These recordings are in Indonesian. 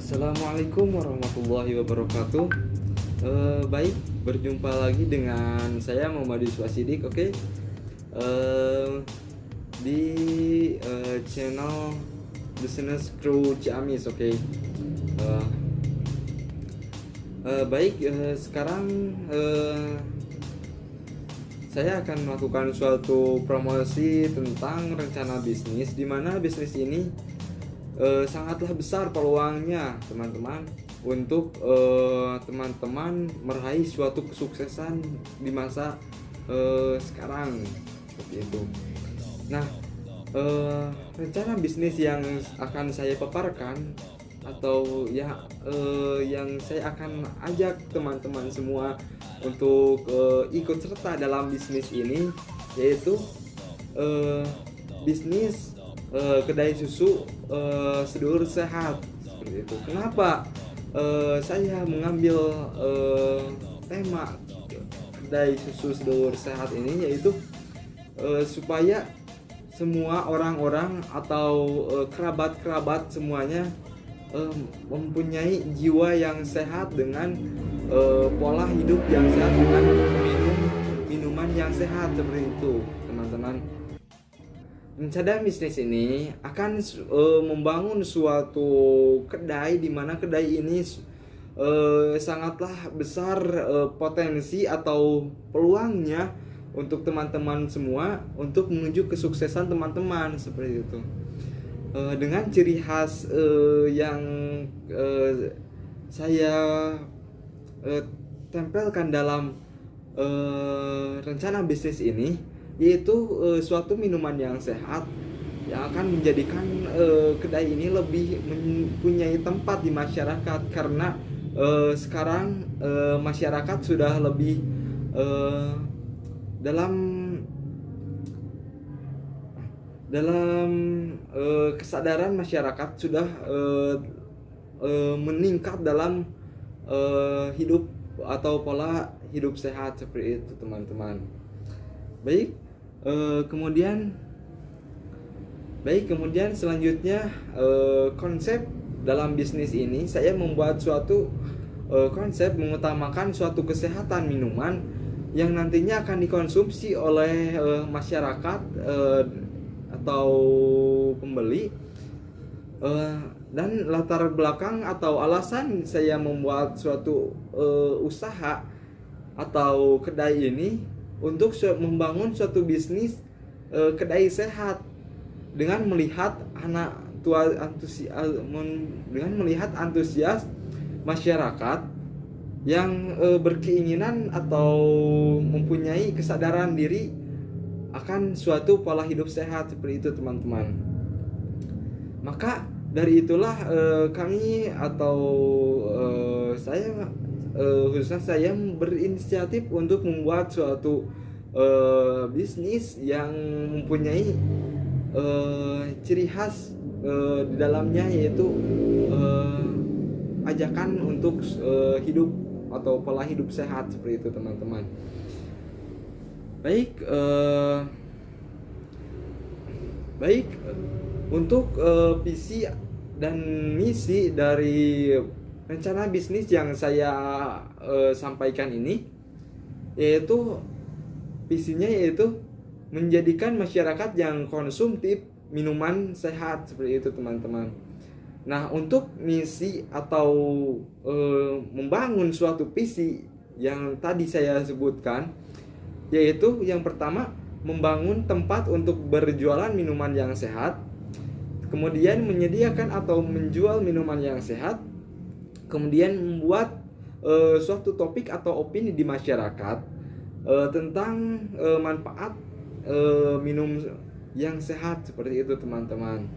Assalamualaikum warahmatullahi wabarakatuh. Baik, berjumpa lagi dengan saya Muhammad Yusuf Sidik. Oke. Di channel Business Crew Ciamis. Oke. Eh, Baik, sekarang saya akan melakukan suatu promosi tentang rencana bisnis, di mana bisnis ini sangatlah besar peluangnya teman-teman untuk teman-teman meraih suatu kesuksesan di masa sekarang seperti itu. Nah, rencana bisnis yang akan saya paparkan atau yang saya akan ajak teman-teman semua untuk ikut serta dalam bisnis ini, yaitu bisnis kedai susu sedulur sehat seperti itu. Kenapa saya mengambil tema kedai susu sedulur sehat ini, yaitu supaya semua orang-orang atau kerabat-kerabat semuanya mempunyai jiwa yang sehat dengan pola hidup yang sehat, dengan minum minuman yang sehat seperti itu teman-teman. Rencana bisnis ini akan membangun suatu kedai, di mana kedai ini sangatlah besar potensi atau peluangnya untuk teman-teman semua untuk menuju kesuksesan teman-teman seperti itu. Dengan ciri khas yang saya tempelkan dalam rencana bisnis ini, yaitu suatu minuman yang sehat yang akan menjadikan kedai ini lebih mempunyai tempat di masyarakat, karena sekarang masyarakat sudah lebih dalam kesadaran masyarakat sudah meningkat dalam hidup atau pola hidup sehat seperti itu teman-teman. Baik, kemudian selanjutnya konsep dalam bisnis ini saya membuat suatu konsep mengutamakan suatu kesehatan minuman yang nantinya akan dikonsumsi oleh masyarakat atau pembeli. Dan latar belakang atau alasan saya membuat suatu usaha atau kedai ini untuk membangun suatu bisnis kedai sehat, dengan melihat antusias masyarakat yang berkeinginan atau mempunyai kesadaran diri akan suatu pola hidup sehat seperti itu teman-teman. Maka dari itulah kami atau saya khususnya saya berinisiatif untuk membuat suatu bisnis yang mempunyai ciri khas di dalamnya, yaitu ajakan untuk hidup atau pola hidup sehat seperti itu teman-teman. Baik, untuk visi dan misi dari rencana bisnis yang saya sampaikan ini, yaitu visinya yaitu menjadikan masyarakat yang konsumtif minuman sehat seperti itu teman-teman. Nah, untuk misi atau membangun suatu visi yang tadi saya sebutkan, yaitu yang pertama membangun tempat untuk berjualan minuman yang sehat, kemudian menyediakan atau menjual minuman yang sehat, kemudian membuat suatu topik atau opini di masyarakat tentang manfaat minum yang sehat seperti itu teman-teman.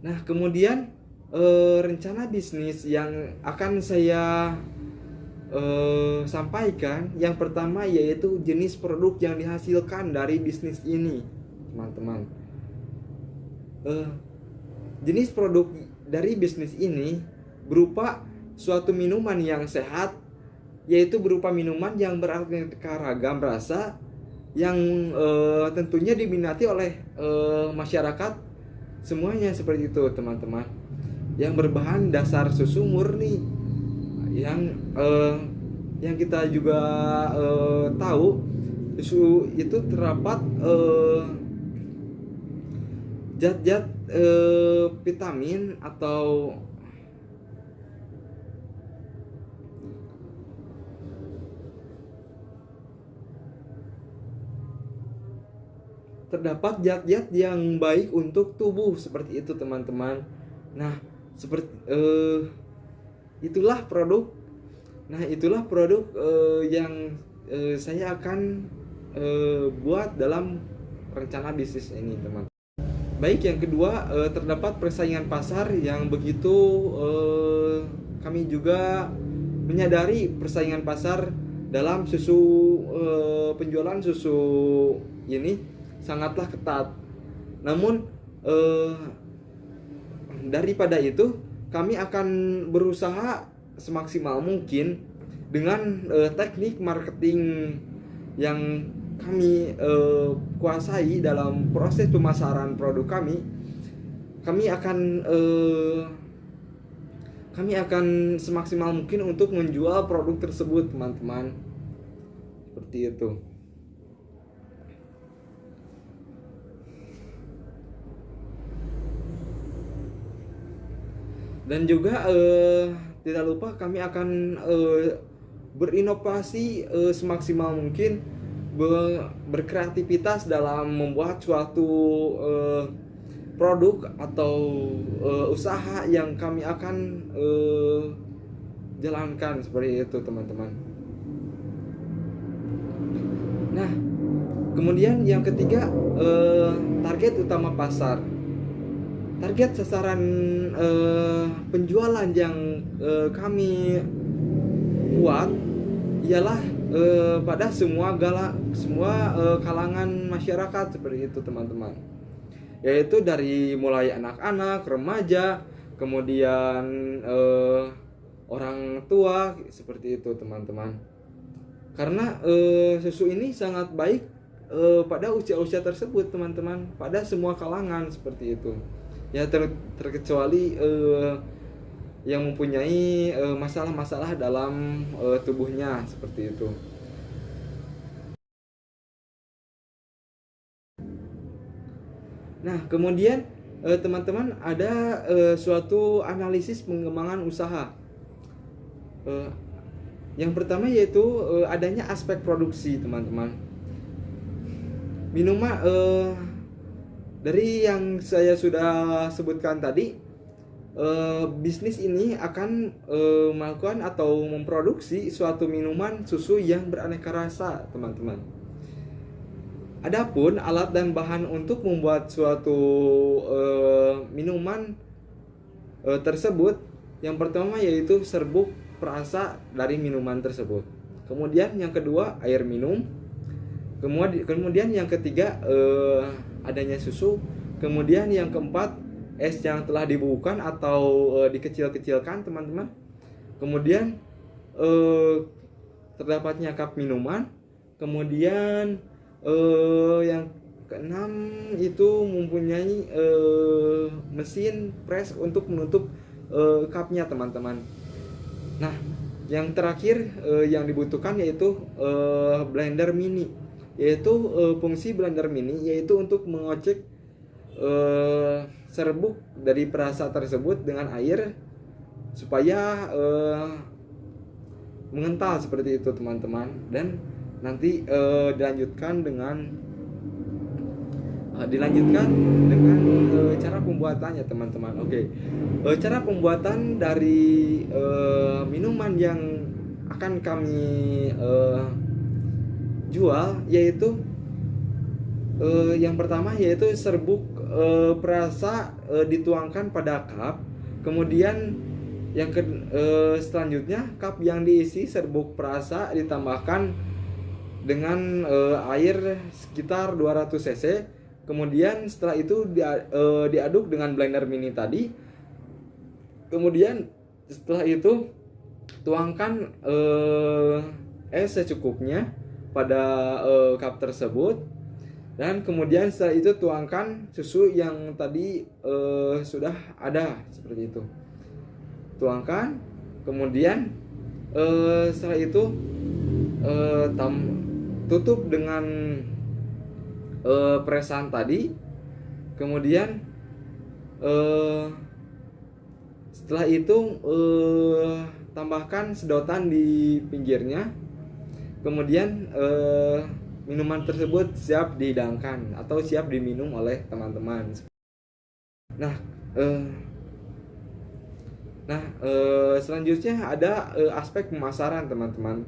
Nah, kemudian rencana bisnis yang akan saya sampaikan, yang pertama yaitu jenis produk yang dihasilkan dari bisnis ini teman-teman. Jenis produk dari bisnis ini berupa suatu minuman yang sehat, yaitu berupa minuman yang beraneka ragam rasa yang tentunya diminati oleh masyarakat semuanya seperti itu teman-teman, yang berbahan dasar susu murni, yang kita juga tahu susu itu terdapat zat-zat vitamin atau terdapat zat-zat yang baik untuk tubuh seperti itu teman-teman. Nah, seperti itulah produk. Nah, itulah produk yang saya akan buat dalam rencana bisnis ini, teman. Baik, yang kedua, terdapat persaingan pasar yang begitu kami juga menyadari persaingan pasar dalam susu, penjualan susu ini sangatlah ketat. Namun daripada itu kami akan berusaha semaksimal mungkin dengan teknik marketing yang kami kuasai dalam proses pemasaran produk kami. Kami akan semaksimal mungkin untuk menjual produk tersebut, teman-teman. Seperti itu. Dan juga tidak lupa kami akan berinovasi semaksimal mungkin, berkreativitas dalam membuat suatu produk atau usaha yang kami akan jalankan seperti itu, teman-teman. Nah, kemudian yang ketiga, target utama pasar. Target sasaran penjualan yang kami buat ialah pada semua kalangan masyarakat seperti itu, teman-teman. Yaitu dari mulai anak-anak, remaja, kemudian orang tua seperti itu, teman-teman. Karena susu ini sangat baik pada usia-usia tersebut, teman-teman, pada semua kalangan seperti itu. Ya terkecuali yang mempunyai masalah-masalah dalam tubuhnya seperti itu. Nah, kemudian teman-teman, ada suatu analisis pengembangan usaha. Yang pertama yaitu adanya aspek produksi, teman-teman. Minuman dari yang saya sudah sebutkan tadi, bisnis ini akan melakukan atau memproduksi suatu minuman susu yang beraneka rasa, teman-teman. Adapun alat dan bahan untuk membuat suatu minuman tersebut, yang pertama yaitu serbuk perasa dari minuman tersebut. Kemudian yang kedua, air minum. Kemudian yang ketiga, adanya susu. Kemudian yang keempat, es yang telah dibubuhkan atau dikecil-kecilkan, teman-teman. Kemudian terdapatnya cup minuman. Kemudian yang keenam itu mempunyai mesin press untuk menutup cupnya, teman-teman. Nah, yang terakhir yang dibutuhkan yaitu blender mini. Yaitu fungsi blender mini yaitu untuk mengocek serbuk dari perasa tersebut dengan air supaya mengental seperti itu, teman-teman. Dan nanti dilanjutkan dengan cara pembuatannya, teman-teman. Oke. Cara pembuatan dari minuman yang akan kami jual yaitu yang pertama yaitu serbuk perasa dituangkan pada cup. Kemudian yang selanjutnya, cup yang diisi serbuk perasa ditambahkan dengan air sekitar 200 cc. Kemudian setelah itu diaduk dengan blender mini tadi. Kemudian setelah itu tuangkan es secukupnya pada cup tersebut. Dan kemudian setelah itu tuangkan susu yang tadi sudah ada seperti itu. Tuangkan, kemudian setelah itu tutup dengan presan tadi. Kemudian setelah itu tambahkan sedotan di pinggirnya. Kemudian minuman tersebut siap dihidangkan atau siap diminum oleh teman-teman. Nah, selanjutnya ada aspek pemasaran, teman-teman.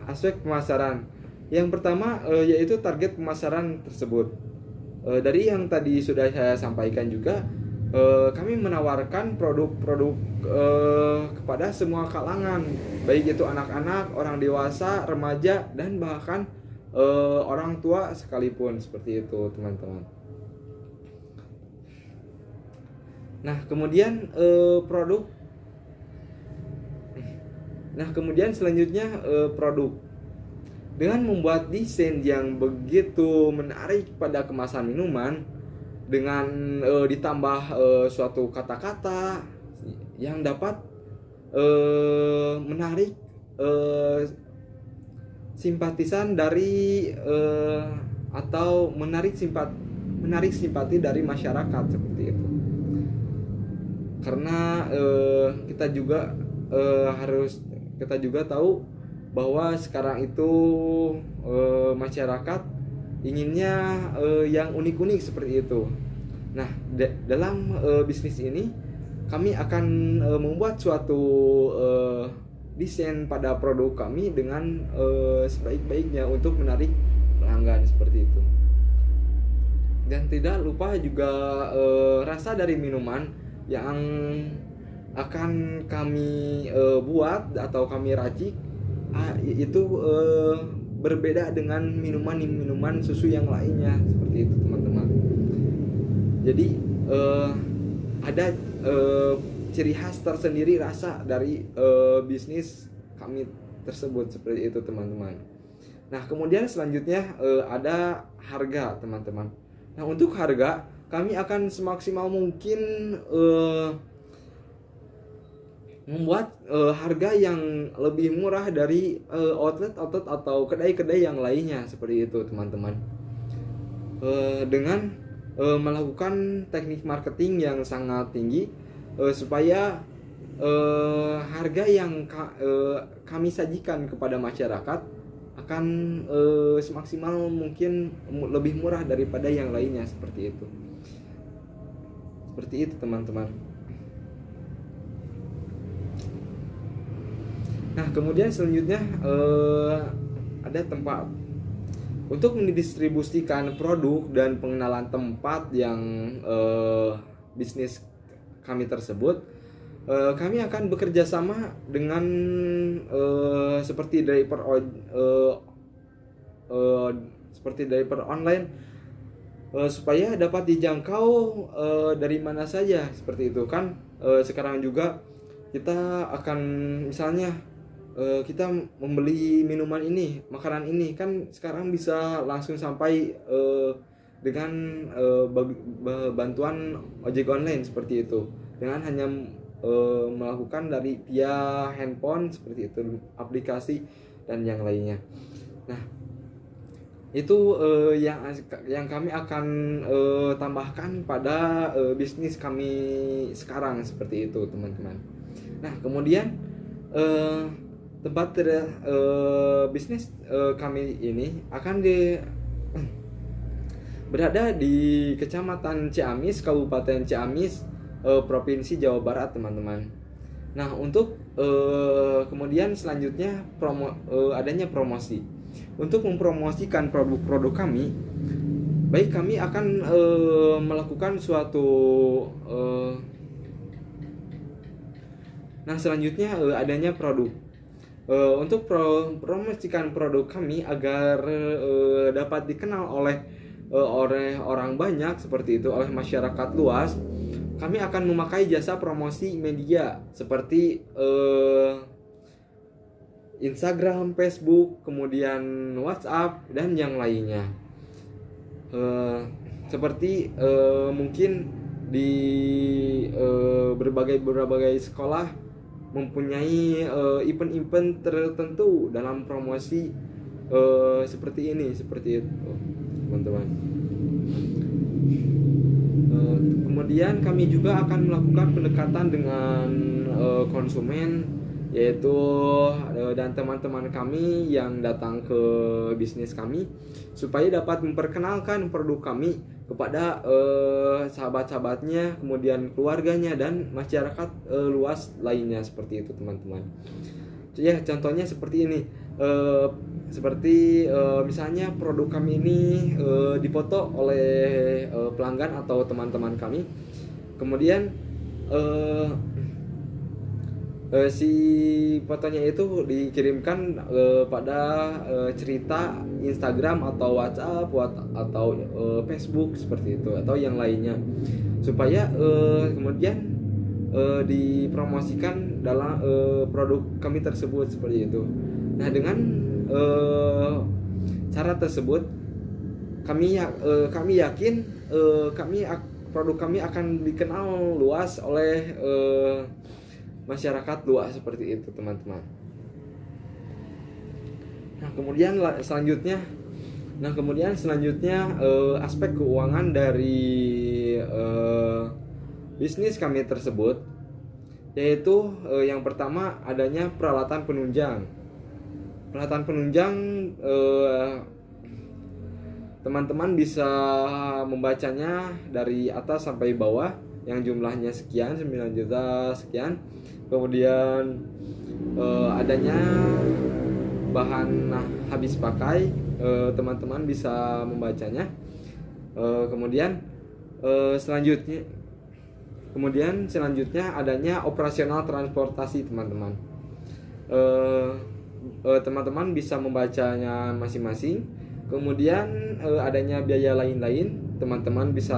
Aspek pemasaran yang pertama yaitu target pemasaran tersebut. Dari yang tadi sudah saya sampaikan juga, kami menawarkan produk-produk kepada semua kalangan, baik itu anak-anak, orang dewasa, remaja, dan bahkan orang tua sekalipun, seperti itu, teman-teman. Nah, kemudian selanjutnya produk. Dengan membuat desain yang begitu menarik pada kemasan minuman, dengan ditambah suatu kata-kata yang dapat menarik simpatisan dari atau menarik simpati dari masyarakat, seperti itu. Karena kita juga tahu bahwa sekarang itu masyarakat inginnya yang unik-unik seperti itu. Nah, dalam bisnis ini kami akan membuat suatu desain pada produk kami dengan sebaik-baiknya untuk menarik pelanggan, seperti itu. Dan tidak lupa juga rasa dari minuman yang akan kami buat atau kami racik itu berbeda dengan minuman susu yang lainnya, seperti itu, teman-teman. Jadi ada ciri khas tersendiri rasa dari bisnis kami tersebut, seperti itu, teman-teman. Nah, kemudian selanjutnya ada harga, teman-teman. Nah, untuk harga kami akan semaksimal mungkin membuat harga yang lebih murah dari outlet atau kedai-kedai yang lainnya, seperti itu, teman-teman. Dengan melakukan teknik marketing yang sangat tinggi supaya harga yang kami sajikan kepada masyarakat akan semaksimal mungkin lebih murah daripada yang lainnya, seperti itu. Seperti itu, teman-teman. Nah, kemudian selanjutnya ada tempat. Untuk mendistribusikan produk dan pengenalan tempat yang bisnis kami tersebut, kami akan bekerja sama dengan seperti driver online supaya dapat dijangkau dari mana saja, seperti itu kan. Sekarang juga kita akan misalnya kita membeli minuman ini, makanan ini kan sekarang bisa langsung sampai dengan bantuan ojek online, seperti itu, dengan hanya melakukan dari via handphone, seperti itu, aplikasi dan yang lainnya. Nah, itu yang kami akan tambahkan pada bisnis kami sekarang, seperti itu, teman-teman. Nah, kemudian tempat bisnis kami ini akan berada di Kecamatan Ciamis, Kabupaten Ciamis, Provinsi Jawa Barat, teman-teman. Nah, untuk kemudian selanjutnya adanya promosi. Untuk mempromosikan produk-produk kami, baik kami akan melakukan suatu nah, selanjutnya adanya produk. Untuk promosikan produk kami agar dapat dikenal oleh orang banyak, seperti itu, oleh masyarakat luas, kami akan memakai jasa promosi media seperti Instagram, Facebook, kemudian WhatsApp, dan yang lainnya. Eh, seperti mungkin di berbagai sekolah mempunyai event-event tertentu dalam promosi seperti ini, seperti itu teman-teman. Kemudian kami juga akan melakukan pendekatan dengan konsumen, yaitu dan teman-teman kami yang datang ke bisnis kami, supaya dapat memperkenalkan produk kami kepada sahabat-sahabatnya, kemudian keluarganya dan masyarakat luas lainnya, seperti itu teman-teman. Ya, contohnya seperti ini. Seperti misalnya produk kami ini dipoto oleh pelanggan atau teman-teman kami, kemudian si fotonya itu dikirimkan pada cerita Instagram atau WhatsApp atau Facebook, seperti itu, atau yang lainnya, supaya kemudian dipromosikan dalam produk kami tersebut, seperti itu. Nah, dengan cara tersebut kami yakin produk kami akan dikenal luas oleh masyarakat luas, seperti itu teman-teman. Nah kemudian selanjutnya aspek keuangan dari bisnis kami tersebut, yaitu yang pertama adanya peralatan penunjang. Teman-teman bisa membacanya dari atas sampai bawah, yang jumlahnya sekian, 9 juta sekian. Kemudian adanya bahan habis pakai, teman-teman bisa membacanya. Kemudian selanjutnya adanya operasional transportasi, teman-teman. Teman-teman bisa membacanya masing-masing. Kemudian adanya biaya lain-lain, teman-teman bisa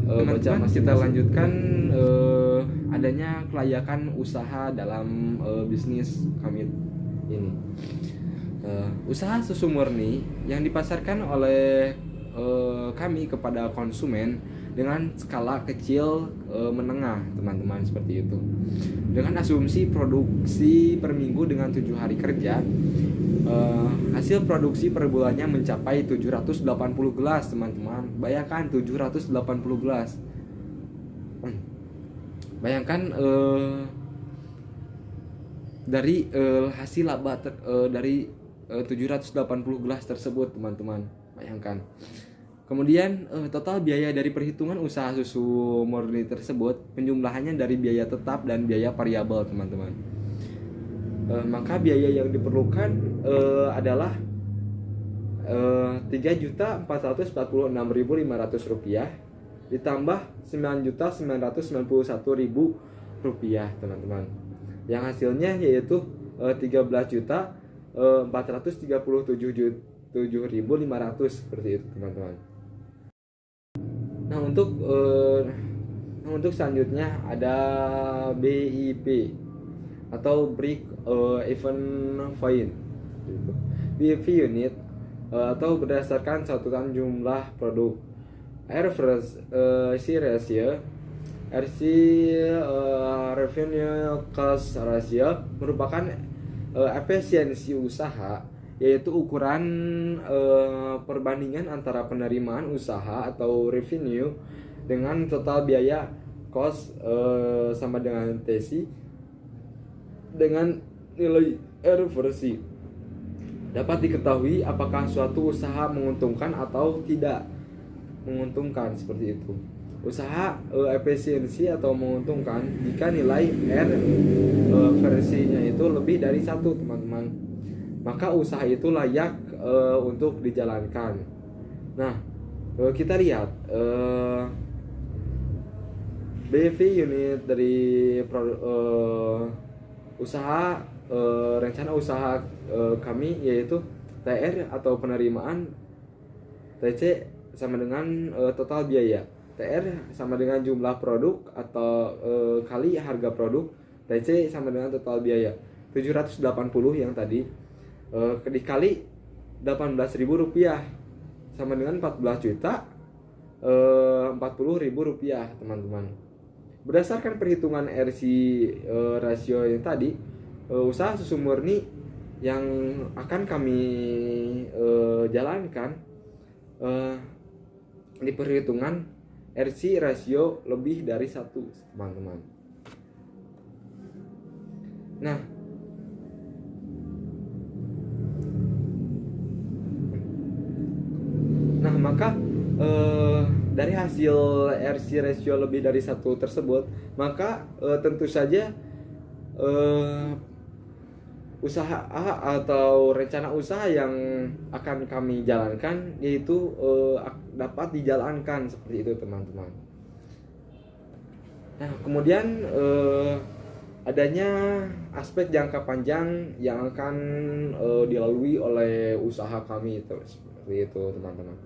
baca masing-masing. Kita lanjutkan adanya kelayakan usaha dalam bisnis kami ini. Usaha susu murni yang dipasarkan oleh kami kepada konsumen dengan skala kecil menengah, teman-teman, seperti itu. Dengan asumsi produksi per minggu dengan 7 hari kerja, hasil produksi per bulannya mencapai 780 gelas, teman-teman. Bayangkan 780 gelas. Bayangkan dari hasil laba dari 780 gelas tersebut, teman-teman. Bayangkan. Kemudian total biaya dari perhitungan usaha susu murni tersebut, penjumlahannya dari biaya tetap dan biaya variabel, teman-teman. Maka biaya yang diperlukan adalah Rp3.446.500 ditambah Rp9.991.000, teman-teman. Yang hasilnya yaitu Rp13.437.500, seperti itu, teman-teman. Nah, untuk selanjutnya ada BIP atau break even point, BIP unit atau berdasarkan satuan jumlah produk. RC ratio, revenue cost ratio merupakan efisiensi usaha, yaitu ukuran perbandingan antara penerimaan usaha atau revenue dengan total biaya cost sama dengan TC dengan nilai R versi. Dapat diketahui apakah suatu usaha menguntungkan atau tidak menguntungkan, seperti itu. Usaha efisiensi atau menguntungkan jika nilai R versinya itu lebih dari 1, teman-teman. Maka usaha itu layak untuk dijalankan. Nah, kita lihat BV unit dari usaha rencana usaha kami, yaitu TR atau penerimaan, TC sama dengan total biaya, TR sama dengan jumlah produk atau kali harga produk, TC sama dengan total biaya 780 yang tadi dikali Rp18.000 sama dengan 14 juta 40.000 rupiah teman-teman. Berdasarkan perhitungan RC rasio yang tadi, usaha susu murni yang akan kami jalankan di perhitungan RC rasio lebih dari 1 teman-teman. Nah maka dari hasil RC ratio lebih dari 1 tersebut, maka tentu saja usaha atau rencana usaha yang akan kami jalankan yaitu dapat dijalankan seperti itu teman-teman. Nah kemudian adanya aspek jangka panjang yang akan dilalui oleh usaha kami itu seperti itu teman-teman.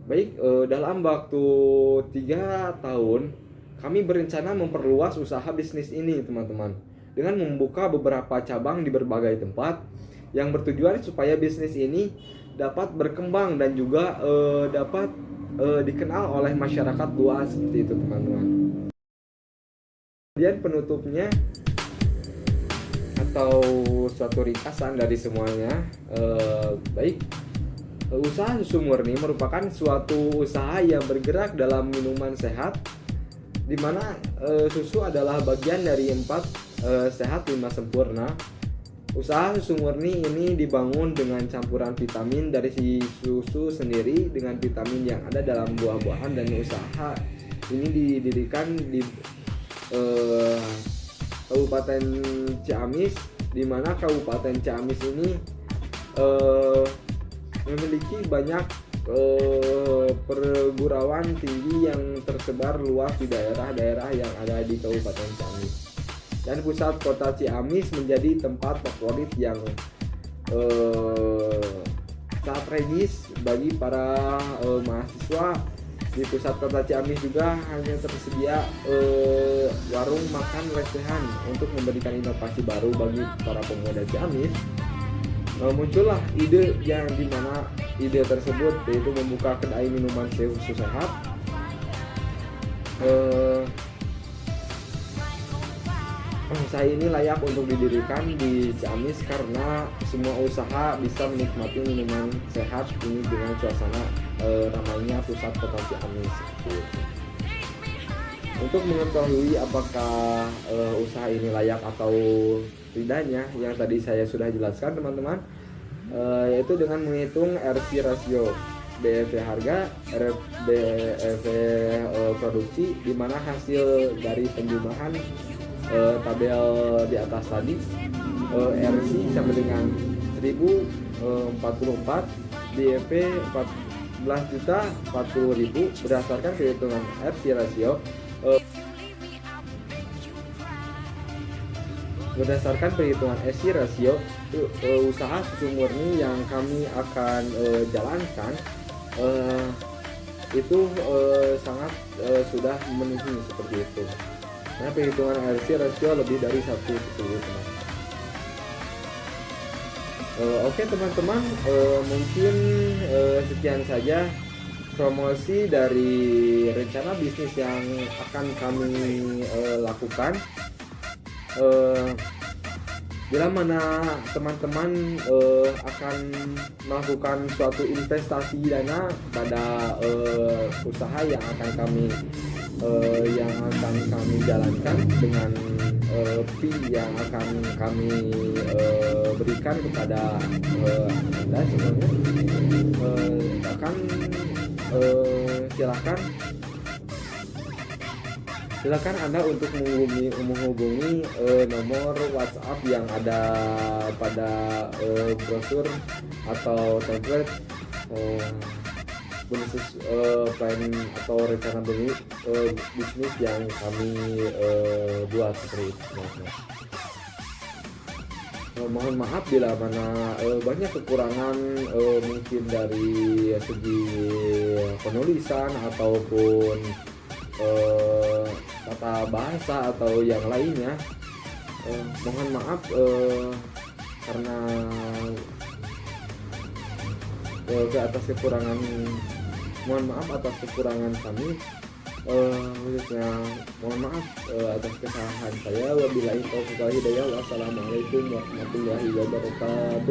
Baik, dalam waktu 3 tahun kami berencana memperluas usaha bisnis ini teman-teman, dengan membuka beberapa cabang di berbagai tempat yang bertujuan supaya bisnis ini dapat berkembang dan juga dapat dikenal oleh masyarakat luas seperti itu teman-teman. Kemudian penutupnya atau suatu ringkasan dari semuanya, baik, usaha susu murni merupakan suatu usaha yang bergerak dalam minuman sehat, di mana susu adalah bagian dari 4 sehat 5 sempurna. Usaha susu murni ini dibangun dengan campuran vitamin dari si susu sendiri dengan vitamin yang ada dalam buah-buahan, dan usaha ini didirikan di Kabupaten Ciamis, di mana Kabupaten Ciamis ini memiliki banyak perguruan tinggi yang tersebar luas di daerah-daerah yang ada di Kabupaten Ciamis, dan pusat kota Ciamis menjadi tempat favorit yang strategis bagi para mahasiswa. Di pusat kota Ciamis juga hanya tersedia warung makan lesehan untuk memberikan inovasi baru bagi para pemuda Ciamis. Muncullah ide yang dimana ide tersebut yaitu membuka kedai minuman susu sehat. Usaha ini layak untuk didirikan di Ciamis karena semua usaha bisa menikmati minuman sehat ini dengan suasana ramainya pusat kota Ciamis. Untuk mengetahui apakah usaha ini layak atau tidaknya, yang tadi saya sudah jelaskan teman-teman, yaitu dengan menghitung RC rasio, BEV harga, BEV produksi, di mana hasil dari penjumlahan tabel di atas tadi, RC sama dengan 1044, BEP 14.040.000 berdasarkan perhitungan RC rasio. Berdasarkan perhitungan RC rasio, usaha susu murni yang kami akan jalankan itu sangat sudah memenuhi seperti itu. Nah, perhitungan RC rasio lebih dari 1 seperti itu. Oke teman-teman, mungkin sekian saja promosi dari rencana bisnis yang akan kami lakukan. Bila mana teman-teman akan melakukan suatu investasi dana pada usaha yang akan kami jalankan dengan fee yang akan kami berikan kepada Anda semuanya, akan silakan Anda untuk menghubungi nomor WhatsApp yang ada pada brosur atau template bisnis plan atau rencana bisnis yang kami buat seperti itu. Mohon maaf bila mana banyak kekurangan mungkin dari segi penulisan ataupun kata bahasa atau yang lainnya. Mohon maaf karena ke atas kekurangan, mohon maaf atas kekurangan kami. Khususnya mohon maaf atas kesalahan saya. Wabillahi taufiq wal hidayah. Wassalamualaikum warahmatullahi wabarakatuh.